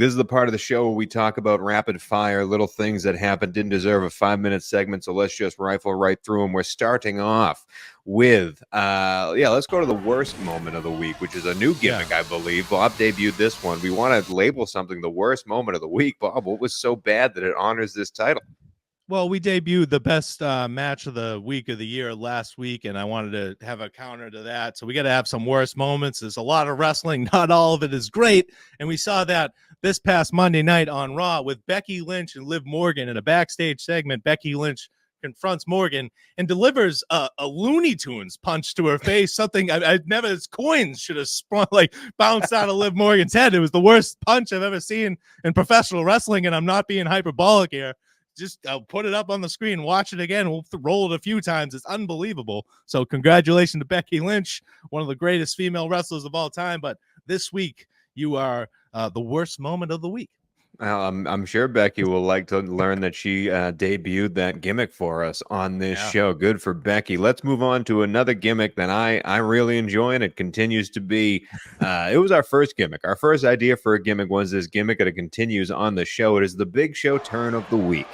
This is the part of the show where we talk about rapid fire, little things that happened, didn't deserve a 5-minute segment, so let's just rifle right through them. We're starting off with, let's go to the worst moment of the week, which is a new gimmick, I believe. Bob debuted this one. We want to label something the worst moment of the week. Bob, what was so bad that it honors this title? Well, we debuted the best match of the week of the year last week, and I wanted to have a counter to that. So we got to have some worst moments. There's a lot of wrestling. Not all of it is great. And we saw that this past Monday night on Raw with Becky Lynch and Liv Morgan in a backstage segment. Becky Lynch confronts Morgan and delivers a Looney Tunes punch to her face. Something I've never, his coins should have sprung, like bounced out of Liv Morgan's head. It was the worst punch I've ever seen in professional wrestling, and I'm not being hyperbolic here. Just I'll put it up on the screen, watch it again. We'll roll it a few times. It's unbelievable. So congratulations to Becky Lynch, one of the greatest female wrestlers of all time. But this week, you are the worst moment of the week. Well, I'm sure Becky will like to learn that she debuted that gimmick for us on this show. Good for Becky. Let's move on to another gimmick that I really enjoy, and it continues to be. It was our first gimmick. Our first idea for a gimmick was this gimmick, and it continues on the show. It is the Big Show turn of the week.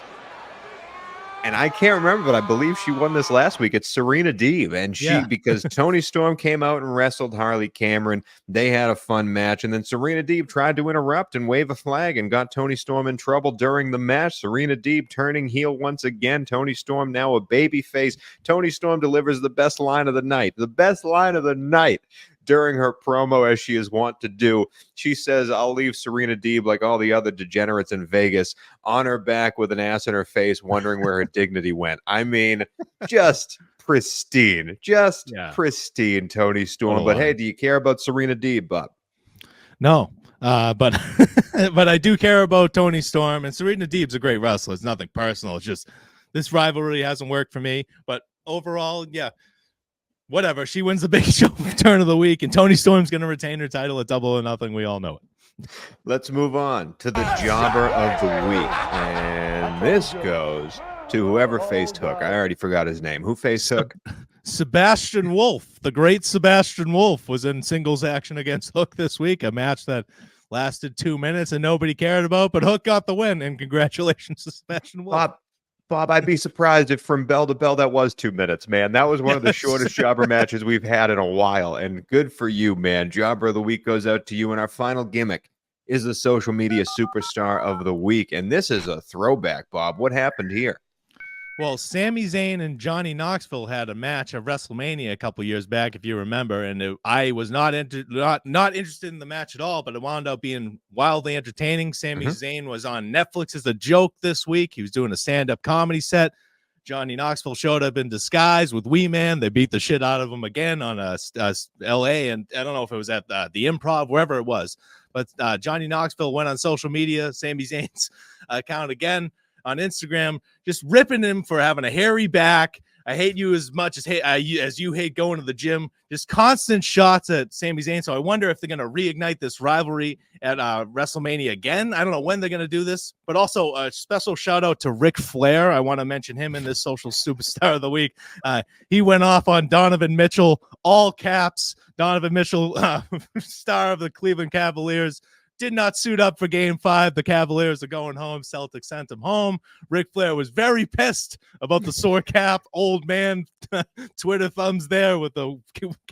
And I can't remember, but I believe she won this last week. It's Serena Deeb. And because Toni Storm came out and wrestled Harley Cameron, they had a fun match. And then Serena Deeb tried to interrupt and wave a flag and got Toni Storm in trouble during the match. Serena Deeb turning heel once again. Toni Storm now a baby face. Toni Storm delivers the best line of the night. The best line of the night. During her promo, as she is wont to do, she says, I'll leave Serena Deeb like all the other degenerates in Vegas on her back with an ass in her face, wondering where her dignity went. I mean, just pristine, pristine Toni Storm. But hey, do you care about Serena Deeb, Bob? No, but but I do care about Toni Storm, and Serena Deeb's a great wrestler. It's nothing personal. It's just this rivalry hasn't worked for me. But overall, whatever. She wins the Big Show turn of the week, and Toni Storm's going to retain her title at Double or Nothing. We all know it. Let's move on to the Jobber of the Week. And this goes to whoever faced Hook. I already forgot his name. Who faced Hook? Sebastian Wolf. The great Sebastian Wolf was in singles action against Hook this week, a match that lasted 2 minutes and nobody cared about, but Hook got the win, and congratulations to Sebastian Wolf. Bob, I'd be surprised if from bell to bell that was 2 minutes, man. That was one of the shortest Jobber matches we've had in a while, and good for you, man. Jobber of the Week goes out to you, and our final gimmick is the social media superstar of the week, and this is a throwback, Bob. What happened here? Well, Sami Zayn and Johnny Knoxville had a match at WrestleMania a couple years back, if you remember, and I was not interested in the match at all, but it wound up being wildly entertaining. Sami Zayn was on Netflix as a joke this week. He was doing a stand-up comedy set. Johnny Knoxville showed up in disguise with Wee Man. They beat the shit out of him again on L.A., and I don't know if it was at the Improv, wherever it was, but Johnny Knoxville went on social media, Sami Zayn's account again, on Instagram, just ripping him for having a hairy back. I hate you as much as you hate going to the gym. Just constant shots at Sami Zayn. So I wonder if they're going to reignite this rivalry at WrestleMania again. I don't know when they're going to do this, but also a special shout out to Ric Flair. I want to mention him in this social superstar of the week. He went off on Donovan Mitchell, all caps. Donovan Mitchell, star of the Cleveland Cavaliers, did not suit up for Game 5. The Cavaliers are going home. Celtics sent him home. Ric Flair was very pissed about the sore cap. Old man Twitter thumbs there with the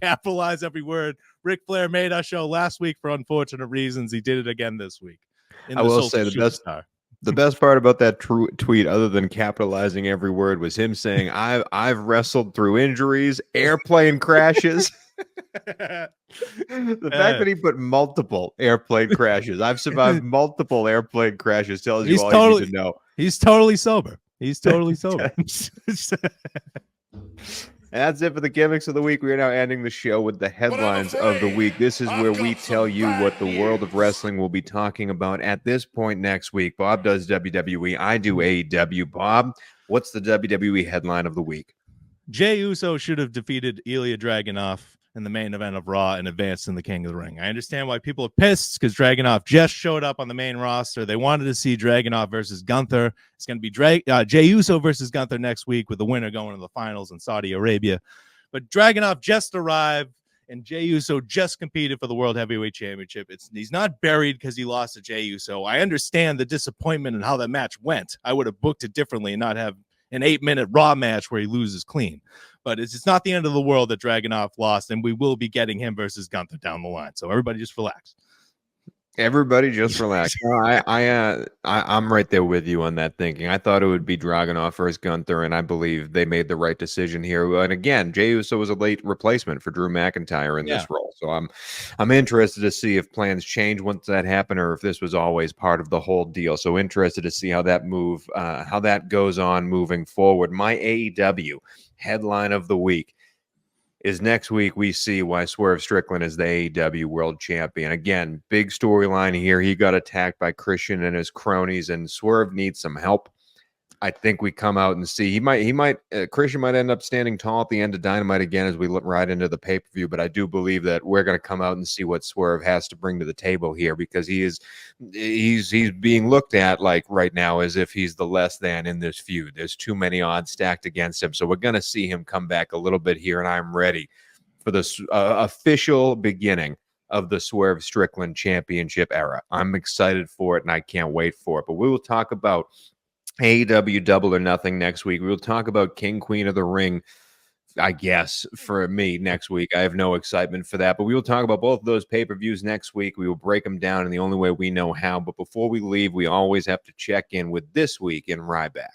capitalize every word. Ric Flair made our show last week for unfortunate reasons. He did it again this week. I will say the best part about that tweet, other than capitalizing every word, was him saying, I've wrestled through injuries, airplane crashes. The fact that he put multiple airplane crashes, I've survived multiple airplane crashes, tells you all you need to know. He's totally sober. He's totally sober. And that's it for the gimmicks of the week. We are now ending the show with the headlines of the week. This is where we tell you what the world of wrestling will be talking about at this point next week. Bob does WWE. I do AEW. Bob, what's the WWE headline of the week? Jey Uso should have defeated Ilya Dragunov in the main event of Raw and advanced in the King of the Ring. I understand why people are pissed, because Dragunov just showed up on the main roster. They wanted to see Dragunov versus Gunther. It's going to be Jey Uso versus Gunther next week, with the winner going to the finals in Saudi Arabia. But Dragunov just arrived, And Jey Uso just competed for the World Heavyweight Championship. He's not buried because he lost to Jey Uso. I understand the disappointment and how that match went. I would have booked it differently and not have an 8-minute Raw match where he loses clean. But it's not the end of the world that Dragunov lost, and we will be getting him versus Gunther down the line. So everybody just relax. Everybody just relax. I'm right there with you on that thinking. I thought it would be Dragunov versus Gunther, and I believe they made the right decision here. And again, Jey Uso was a late replacement for Drew McIntyre in this role. So I'm interested to see if plans change once that happened, or if this was always part of the whole deal. So interested to see how that goes on moving forward. My AEW headline of the week is next week we see why Swerve Strickland is the AEW World Champion. Again, big storyline here. He got attacked by Christian and his cronies, and Swerve needs some help. I think we come out and see Christian might end up standing tall at the end of Dynamite again as we look right into the pay-per-view, but I do believe that we're going to come out and see what Swerve has to bring to the table here, because he's being looked at like right now as if he's the less than in this feud. There's too many odds stacked against him. So we're going to see him come back a little bit here, and I'm ready for this official beginning of the Swerve Strickland Championship era. I'm excited for it, and I can't wait for it. But we will talk about AEW Double or Nothing next week. We'll talk about King Queen of the Ring, I guess, for me next week. I have no excitement for that, but we will talk about both of those pay-per-views next week. We will break them down in the only way we know how. But before we leave, we always have to check in with This Week in Ryback.